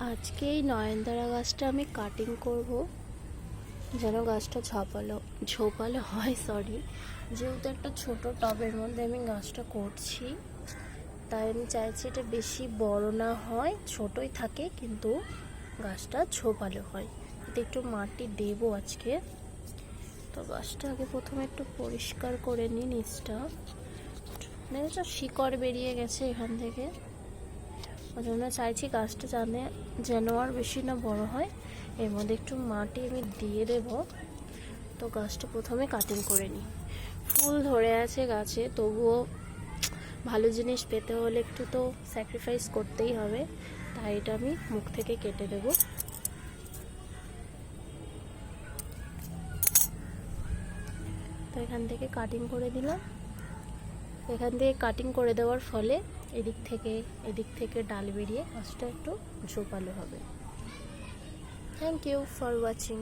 আজকে এই নয়নতারা গাছটা আমি কাটিং করব, যেন গাছটা ঝোপালো হয়। যেহেতু একটা ছোট টবের মধ্যে আমি গাছটা করছি, তাই আমি চাইছি এটা বেশি বড় না হয়, ছোটই থাকে কিন্তু গাছটা ঝোপালো হয়। এতে একটু মাটি দেবো আজকে। তো গাছটা আগে প্রথমে একটু পরিষ্কার করে নিই নিচটা। দেখেছো শিকড় বেরিয়ে গেছে এখান থেকে, ওই জন্য চাইছি গাছটা যেন আর বেশি না বড় হয়। এর মধ্যে একটু মাটি আমি দিয়ে দেব। তো গাছটা প্রথমে কাটিং করে নিই। ফুল ধরে আছে গাছে, তবুও ভালো জিনিস পেতে হলে একটু তো স্যাক্রিফাইস করতেই হবে, তাই এটা আমি মুখ থেকে কেটে দেব। তো এখান থেকে কাটিং করে দিলাম। এখান থেকে কাটিং করে দেওয়ার ফলে এদিক থেকে ডাল বেরিয়ে গাছটা একটু ঝোপালো হবে। Thank you for watching.